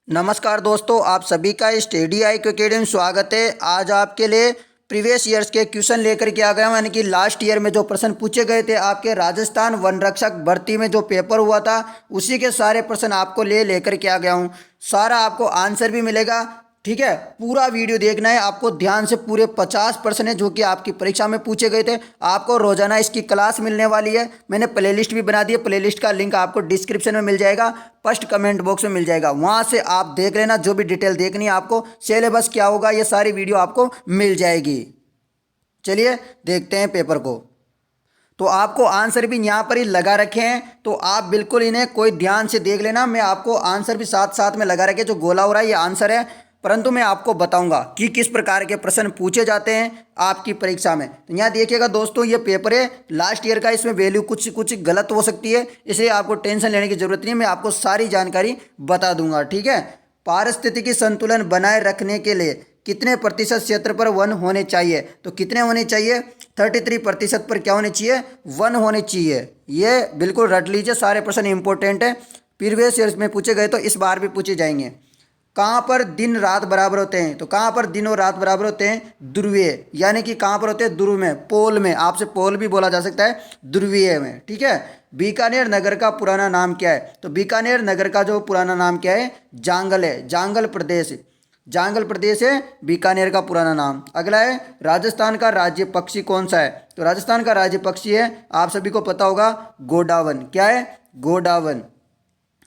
नमस्कार दोस्तों, आप सभी का स्टडी आई एकेडमी में स्वागत है। आज आपके लिए प्रीवियस ईयर्स के क्वेश्चन लेकर के आ गया हूँ, यानी कि लास्ट ईयर में जो प्रश्न पूछे गए थे आपके राजस्थान वन रक्षक भर्ती में जो पेपर हुआ था उसी के सारे प्रश्न आपको लेकर के आ गया हूँ। सारा आपको आंसर भी मिलेगा, ठीक है। पूरा वीडियो देखना है आपको ध्यान से। पूरे 50 प्रश्न है जो कि आपकी परीक्षा में पूछे गए थे। आपको रोजाना इसकी क्लास मिलने वाली है। मैंने प्लेलिस्ट भी बना दी है, प्लेलिस्ट का लिंक आपको डिस्क्रिप्शन में मिल जाएगा, फर्स्ट कमेंट बॉक्स में मिल जाएगा, वहां से आप देख लेना। जो भी डिटेल देखनी है आपको, सिलेबस क्या होगा, ये सारी वीडियो आपको मिल जाएगी। चलिए देखते हैं पेपर को। तो आपको आंसर भी यहाँ पर ही लगा रखे हैं, तो आप बिल्कुल इन्हें कोई ध्यान से देख लेना। मैं आपको आंसर भी साथ साथ में लगा रखे, जो गोला हो रहा है ये आंसर है, परंतु मैं आपको बताऊंगा कि किस प्रकार के प्रश्न पूछे जाते हैं आपकी परीक्षा में। तो यहाँ देखिएगा दोस्तों, ये पेपर है लास्ट ईयर का, इसमें वैल्यू कुछ कुछ गलत हो सकती है, इसलिए आपको टेंशन लेने की जरूरत नहीं है। मैं आपको सारी जानकारी बता दूंगा, ठीक है। पारिस्थितिकी संतुलन बनाए रखने के लिए कितने प्रतिशत क्षेत्र पर वन होने चाहिए? तो कितने होने चाहिए? 33% पर क्या होने चाहिए? वन होने चाहिए। ये बिल्कुल रट लीजिए, सारे प्रश्न इंपॉर्टेंट है, प्रीवियस ईयर्स में पूछे गए तो इस बार भी पूछे जाएंगे। कहाँ पर दिन रात बराबर होते हैं? तो कहाँ पर दिन और रात बराबर होते हैं? ध्रुवीय, यानी कि कहाँ पर होते हैं? ध्रुव में, पोल में। आपसे पोल भी बोला जा सकता है, ध्रुवीय में, ठीक है। बीकानेर नगर का पुराना नाम क्या है? तो बीकानेर नगर का जो पुराना नाम क्या है? जांगल है, जांगल प्रदेश, जांगल प्रदेश है बीकानेर का पुराना नाम। अगला है, राजस्थान का राज्य पक्षी कौन सा है? तो राजस्थान का राज्य पक्षी है, आप सभी को पता होगा, गोडावन। क्या है? गोडावन।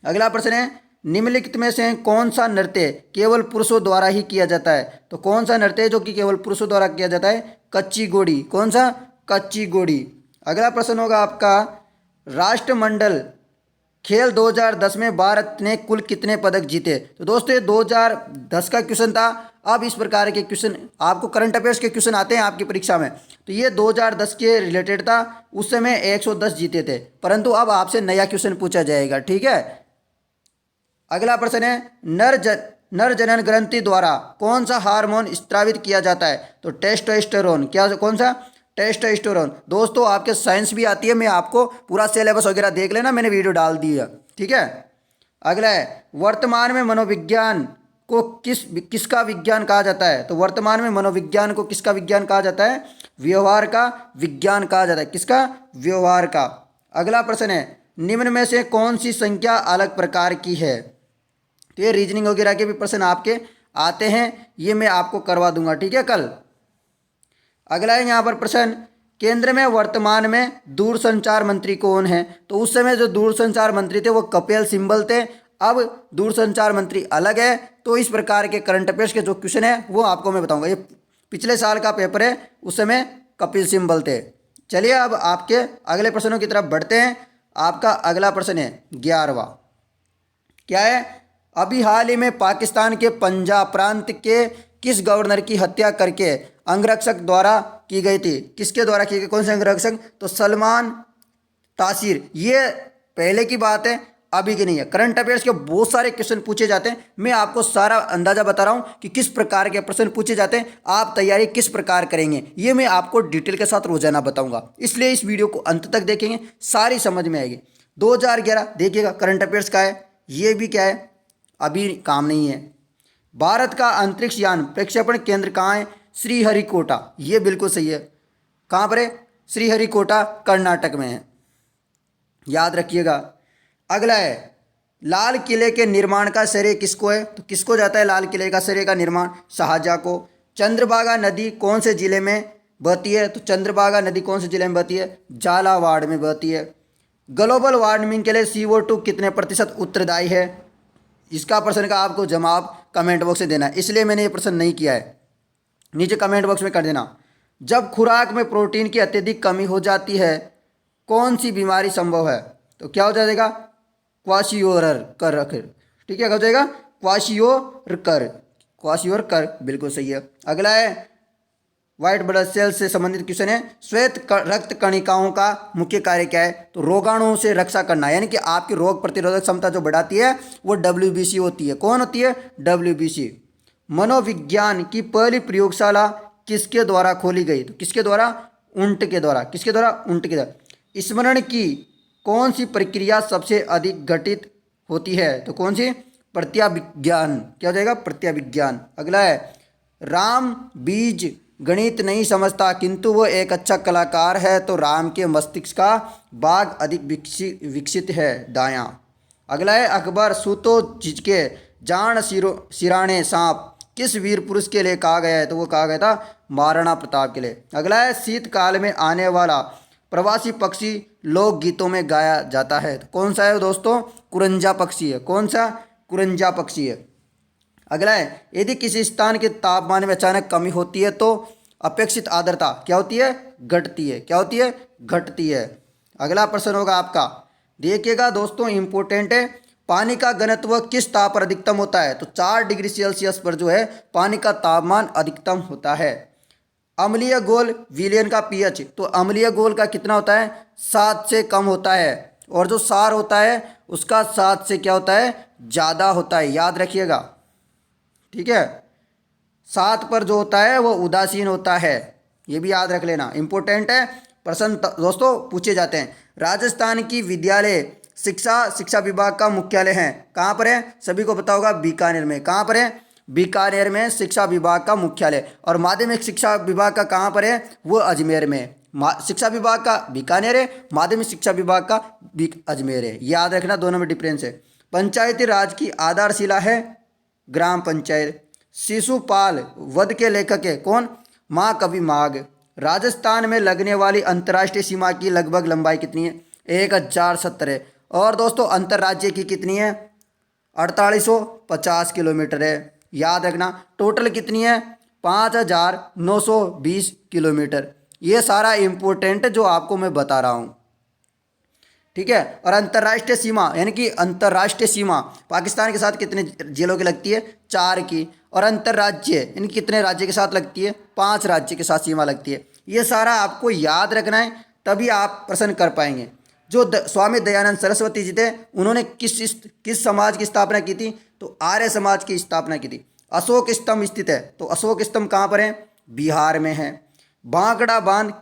अगला प्रश्न है, निम्नलिखित में से कौन सा नृत्य केवल पुरुषों द्वारा ही किया जाता है? तो कौन सा नृत्य है जो कि केवल पुरुषों द्वारा किया जाता है? कच्ची घोड़ी। कौन सा? कच्ची घोड़ी। अगला प्रश्न होगा आपका, राष्ट्रमंडल खेल 2010 में भारत ने कुल कितने पदक जीते? तो दोस्तों ये 2010 का क्वेश्चन था। अब इस प्रकार के क्वेश्चन आपको करंट अफेयर्स के क्वेश्चन आते हैं आपकी परीक्षा में, तो ये 2010 के रिलेटेड था। उस समय 110 जीते थे, परंतु अब आपसे नया क्वेश्चन पूछा जाएगा, ठीक है। अगला प्रश्न है, नर जनन ग्रंथि द्वारा कौन सा हार्मोन स्त्रावित किया जाता है? तो टेस्टोस्टेरोन। क्या? कौन सा? टेस्टोस्टेरोन। दोस्तों आपके साइंस भी आती है, मैं आपको पूरा सिलेबस वगैरह देख लेना, मैंने वीडियो डाल दी है, ठीक है। अगला है, वर्तमान में मनोविज्ञान को किसका विज्ञान कहा जाता है? तो वर्तमान में मनोविज्ञान को किसका विज्ञान कहा जाता है? व्यवहार का विज्ञान कहा जाता है। किसका? व्यवहार का। अगला प्रश्न है, निम्न में से कौन सी संख्या अलग प्रकार की है? तो ये रीजनिंग वगैरह के भी प्रश्न आपके आते हैं, ये मैं आपको करवा दूंगा, ठीक है, कल। अगला है यहाँ पर प्रश्न, केंद्र में वर्तमान में दूरसंचार मंत्री कौन है? तो उस समय जो दूरसंचार मंत्री थे वो कपिल सिब्बल थे, अब दूरसंचार मंत्री अलग है। तो इस प्रकार के करंट अफेयर्स के जो क्वेश्चन है वो आपको मैं बताऊंगा। ये पिछले साल का पेपर है, उस समय कपिल सिब्बल थे। चलिए अब आपके अगले प्रश्नों की तरफ बढ़ते हैं। आपका अगला प्रश्न है 11वां। क्या है? अभी हाल ही में पाकिस्तान के पंजाब प्रांत के किस गवर्नर की हत्या करके अंगरक्षक द्वारा की गई थी? किसके द्वारा की गई? कौन से अंगरक्षक? तो सलमान तासीर। ये पहले की बात है, अभी की नहीं है। करंट अफेयर्स के बहुत सारे क्वेश्चन पूछे जाते हैं, मैं आपको सारा अंदाजा बता रहा हूँ कि किस प्रकार के प्रश्न पूछे जाते हैं, आप तैयारी किस प्रकार करेंगे, ये मैं आपको डिटेल के साथ रोजाना बताऊंगा। इसलिए इस वीडियो को अंत तक देखेंगे, सारी समझ में आएगी। 2011 देखिएगा, करंट अफेयर्स का है, ये भी क्या है, अभी काम नहीं है। भारत का अंतरिक्ष यान प्रक्षेपण केंद्र कहाँ है? श्रीहरिकोटा। ये बिल्कुल सही है। कहाँ पर है? श्रीहरिकोटा, कर्नाटक में है, याद रखिएगा। अगला है, लाल किले के निर्माण का श्रेय किसको है? तो किसको जाता है लाल किले का श्रेय का निर्माण? शाहजहां को। चंद्रभागा नदी कौन से जिले में बहती है? तो चंद्रभागा नदी कौन से जिले में बहती है? झालावाड़ में बहती है। ग्लोबल वार्मिंग के लिए CO2 कितने प्रतिशत उत्तरदायी है? इसका प्रश्न का आपको जवाब कमेंट बॉक्स में देना है, इसलिए मैंने ये प्रश्न नहीं किया है, नीचे कमेंट बॉक्स में कर देना। जब खुराक में प्रोटीन की अत्यधिक कमी हो जाती है कौन सी बीमारी संभव है? तो क्या हो जाएगा? क्वाशियोरर कर, ठीक है, क्या हो जाएगा? क्वाशियोरकर, बिल्कुल सही है। अगला है, व्हाइट ब्लड सेल से संबंधित क्वेश्चन है, श्वेत रक्त कणिकाओं का मुख्य कार्य क्या है? तो रोगाणुओं से रक्षा करना, यानी कि आपकी रोग प्रतिरोधक क्षमता जो बढ़ाती है वो WBC होती है। कौन होती है? WBC। मनोविज्ञान की पहली प्रयोगशाला किसके द्वारा खोली गई? तो किसके द्वारा? उंट के द्वारा। किसके द्वारा? उंट के द्वारा। स्मरण की कौन सी प्रक्रिया सबसे अधिक घटित होती है? तो कौन सी प्रत्याविज्ञान, क्या हो जाएगा? प्रत्याविज्ञान। अगला है राम बीज गणित नहीं समझता किंतु वो एक अच्छा कलाकार है, तो राम के मस्तिष्क का बाग अधिक विकसित है, दायां। अगला है अकबर सूतो झिझके जान सिराने सांप किस वीर पुरुष के लिए कहा गया है, तो वो कहा गया था महाराणा प्रताप के लिए। अगला है शीतकाल में आने वाला प्रवासी पक्षी लोक गीतों में गाया जाता है, तो कौन सा है दोस्तों? कुरंजा पक्षी है। कौन सा? कुरंजा पक्षी है। अगला है यदि किसी स्थान के तापमान में अचानक कमी होती है तो अपेक्षित आर्द्रता क्या होती है? घटती है। क्या होती है? घटती है। अगला प्रश्न होगा आपका, देखिएगा दोस्तों इंपॉर्टेंट है, पानी का घनत्व किस ताप पर अधिकतम होता है? तो 4 डिग्री सेल्सियस पर जो है पानी का तापमान अधिकतम होता है। अम्लीय घोल विलयन का पीएच, तो अम्लीय घोल का कितना होता है? 7 से कम होता है, और जो सार होता है उसका 7 से क्या होता है? ज़्यादा होता है, याद रखिएगा। ठीक है, 7 पर जो होता है वो उदासीन होता है, ये भी याद रख लेना, इंपॉर्टेंट है। प्रश्न दोस्तों पूछे जाते हैं। राजस्थान की विद्यालय शिक्षा विभाग का मुख्यालय है, कहाँ पर है? सभी को पता होगा, बीकानेर में। कहाँ पर है? बीकानेर में शिक्षा विभाग का मुख्यालय। और माध्यमिक शिक्षा विभाग का कहाँ पर है? वो अजमेर में। शिक्षा विभाग का बीकानेर है, माध्यमिक शिक्षा विभाग का अजमेर है, याद रखना, दोनों में डिफरेंस है। पंचायती राज की आधारशिला है ग्राम पंचायत। शिशुपाल वध के लेखक है कौन? महाकवि माघ। राजस्थान में लगने वाली अंतर्राष्ट्रीय सीमा की लगभग लंबाई कितनी है? 1070 है। और दोस्तों अंतर्राज्य की कितनी है? 4850 किलोमीटर है, याद रखना। टोटल कितनी है? 5920 किलोमीटर। ये सारा इंपॉर्टेंट जो आपको मैं बता रहा हूँ, ठीक है। और अंतर्राष्ट्रीय सीमा यानी कि अंतर्राष्ट्रीय सीमा पाकिस्तान के साथ कितने जिलों की लगती है? 4 की। और अंतर्राज्य यानी कितने राज्य के साथ लगती है? 5 राज्य के साथ सीमा लगती है। ये सारा आपको याद रखना है, तभी आप प्रश्न कर पाएंगे। जो स्वामी दयानंद सरस्वती जी थे, उन्होंने किस समाज की स्थापना की थी? तो आर्य समाज की स्थापना की थी। अशोक स्तंभ स्थित है, तो अशोक स्तंभ कहाँ पर है? बिहार में है। भांकड़ा बांध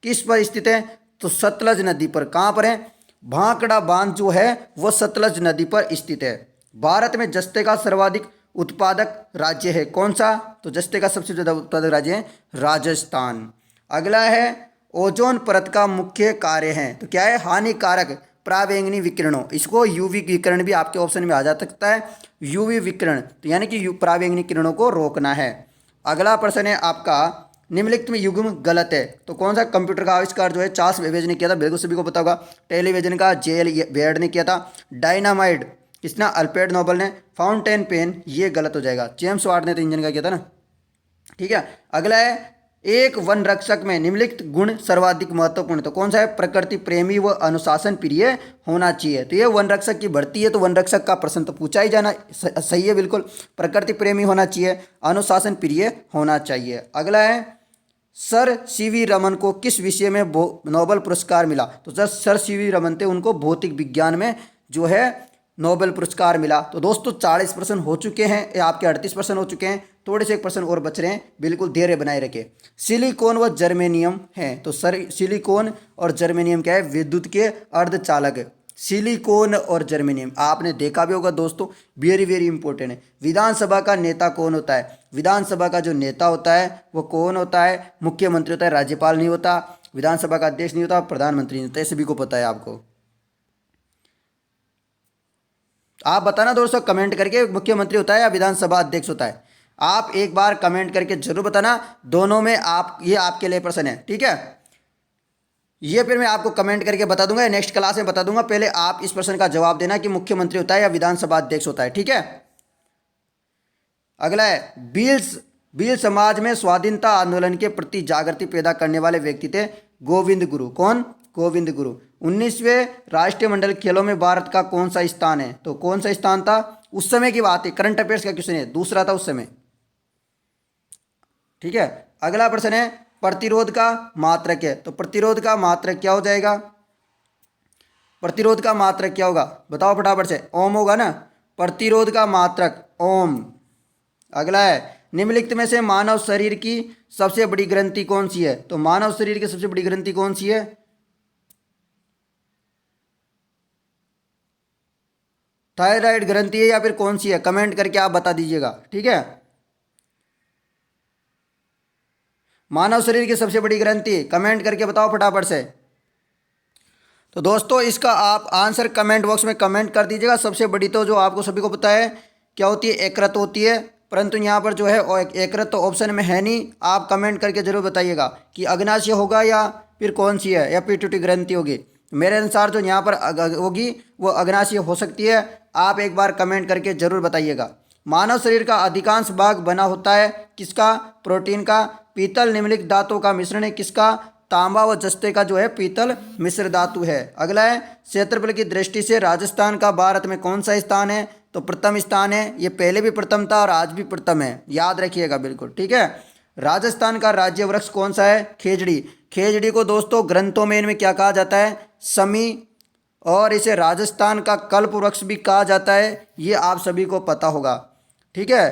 किस पर स्थित है? तो सतलज नदी पर। कहाँ पर है? भांकड़ा बांध जो है वह सतलज नदी पर स्थित है। भारत में जस्ते का सर्वाधिक उत्पादक राज्य है कौन सा? तो जस्ते का सबसे ज़्यादा उत्पादक राज्य है राजस्थान। अगला है ओजोन परत का मुख्य कार्य है, तो क्या है? हानिकारक पराबैंगनी विकिरणों, इसको यूवी विकिरण भी आपके ऑप्शन में आ जा सकता है, यूवी विकिरण, तो यानी कि पराबैंगनी किरणों को रोकना है। अगला प्रश्न है आपका, निम्नलिखित में युग्म गलत है, तो कौन सा? कंप्यूटर का आविष्कार जो है चार्ल्स बेबेज ने किया था, बिल्कुल सभी को पता होगा। टेलीविजन का जेल बेयर्ड ने किया था। डायनामाइट किसने? अल्फ्रेड नोबल ने। फाउंटेन पेन ये गलत हो जाएगा, जेम्स वाट ने तो इंजन का किया था ना, ठीक है। अगला है एक वन रक्षक में निम्नलिखित गुण सर्वाधिक महत्वपूर्ण, तो कौन सा है? प्रकृति प्रेमी व अनुशासन प्रिय होना चाहिए। तो ये वन रक्षक की भर्ती है, तो वन रक्षक का प्रश्न तो पूछा ही जाना सही है, बिल्कुल। प्रकृति प्रेमी होना चाहिए, अनुशासन प्रिय होना चाहिए। अगला है सर सीवी रमन को किस विषय में नोबेल पुरस्कार मिला? तो सर सीवी रमन थे, उनको भौतिक विज्ञान में जो है नोबेल पुरस्कार मिला। तो दोस्तों 40% हो चुके हैं, आपके 38% हो चुके हैं, थोड़े से 1% और बच रहे हैं, बिल्कुल धैर्य बनाए रखें। सिलिकॉन व जर्मेनियम है, तो सर सिलिकॉन और जर्मेनियम क्या है? विद्युत के अर्धचालक। सिलिकॉन और जर्मेनियम आपने देखा भी होगा दोस्तों, वेरी वेरी इंपॉर्टेंट है। विधानसभा का नेता कौन होता है? विधानसभा का जो नेता होता है वो कौन होता है? मुख्यमंत्री होता है, राज्यपाल नहीं होता, विधानसभा का अध्यक्ष नहीं होता, प्रधानमंत्री नहीं होता, सभी को पता है आपको। आप बताना दोस्तों कमेंट करके, मुख्यमंत्री होता है या विधानसभा अध्यक्ष होता है? आप एक बार कमेंट करके जरूर बताना, दोनों में आप, ये आपके लिए प्रश्न है, ठीक है। ये फिर मैं आपको कमेंट करके बता दूंगा, नेक्स्ट क्लास में बता दूंगा। पहले आप इस प्रश्न का जवाब देना कि मुख्यमंत्री होता है या विधानसभा अध्यक्ष होता है, ठीक है। अगला है भील समाज में स्वाधीनता आंदोलन के प्रति जागृति पैदा करने वाले व्यक्ति थे गोविंद गुरु। कौन? गोविंद गुरु। 19वें राष्ट्रीय मंडल खेलों में भारत का कौन सा स्थान है? तो कौन सा स्थान था? उस समय की बात है, करंट अफेयर्स का क्वेश्चन है, दूसरा था उस समय, ठीक है। अगला प्रश्न है प्रतिरोध का मात्रक है, तो प्रतिरोध का मात्रक क्या हो जाएगा? प्रतिरोध का मात्रक क्या होगा? बताओ फटाफट से। ओम होगा ना, प्रतिरोध का मात्रक ओम। अगला है निम्नलिखित में से मानव शरीर की सबसे बड़ी ग्रंथि कौन सी है? तो मानव शरीर की सबसे बड़ी ग्रंथि कौन सी है? थायराइड ग्रंथि है या फिर कौन सी है, कमेंट करके आप बता दीजिएगा। ठीक है, मानव शरीर की सबसे बड़ी ग्रंथि, कमेंट करके बताओ फटाफट से। तो दोस्तों इसका आप आंसर कमेंट बॉक्स में कमेंट कर दीजिएगा। सबसे बड़ी तो जो आपको सभी को पता है क्या होती है, यकृत होती है, परंतु यहाँ पर जो है यकृत तो ऑप्शन में है नहीं। आप कमेंट करके जरूर बताइएगा कि अग्नाशय होगा या फिर कौन सी है, या पीट्यूटरी ग्रंथि होगी। मेरे अनुसार जो यहाँ पर होगी वो अग्नाशय हो सकती है। आप एक बार कमेंट करके जरूर बताइएगा। मानव शरीर का अधिकांश भाग बना होता है किसका, प्रोटीन का। पीतल निम्नलिखित धातुओं का मिश्रण है किसका, तांबा व जस्ते का जो है पीतल मिश्र धातु है। अगला है, क्षेत्रफल की दृष्टि से राजस्थान का भारत में कौन सा स्थान है, तो प्रथम स्थान है। ये पहले भी प्रथम था और आज भी प्रथम है, याद रखिएगा बिल्कुल। ठीक है, राजस्थान का राज्य वृक्ष कौन सा है, खेजड़ी। खेजड़ी को दोस्तों ग्रंथों में इनमें क्या कहा जाता है, समी, और इसे राजस्थान का कल्प वृक्ष भी कहा जाता है, ये आप सभी को पता होगा। ठीक है,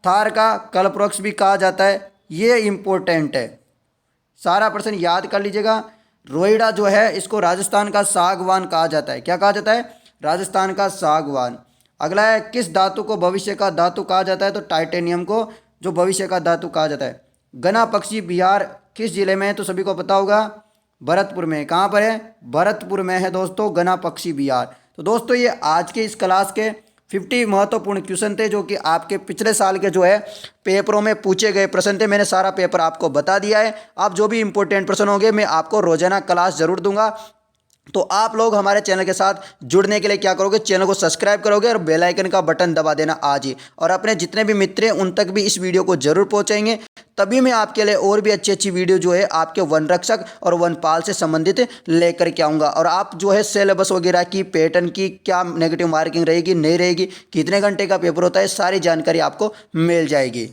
थार का कल्प वृक्ष भी कहा जाता है, ये इंपॉर्टेंट है, सारा प्रश्न याद कर लीजिएगा। रोइडा जो है इसको राजस्थान का सागवान कहा जाता है, क्या कहा जाता है, राजस्थान का सागवान। अगला है, किस धातु को भविष्य का धातु कहा जाता है, तो टाइटेनियम को जो भविष्य का धातु कहा जाता है। गना पक्षी बिहार किस जिले में है, तो सभी को पता होगा भरतपुर में। कहाँ पर है, भरतपुर में है दोस्तों गना पक्षी बिहार। तो दोस्तों ये आज के इस क्लास के 50 महत्वपूर्ण क्वेश्चन थे जो कि आपके पिछले साल के जो है पेपरों में पूछे गए प्रश्न थे। मैंने सारा पेपर आपको बता दिया है। आप जो भी इंपॉर्टेंट प्रश्न होंगे मैं आपको रोजाना क्लास जरूर दूंगा। तो आप लोग हमारे चैनल के साथ जुड़ने के लिए क्या करोगे, चैनल को सब्सक्राइब करोगे और बेल आइकन का बटन दबा देना आज ही, और अपने जितने भी मित्र हैं उन तक भी इस वीडियो को जरूर पहुंचाएंगे। तभी मैं आपके लिए और भी अच्छी अच्छी वीडियो जो है आपके वन रक्षक और वनपाल से संबंधित लेकर के आऊँगा। और आप जो है सिलेबस वगैरह की, पैटर्न की, क्या नेगेटिव मार्किंग रहेगी नहीं रहेगी, कितने घंटे का पेपर होता है, सारी जानकारी आपको मिल जाएगी।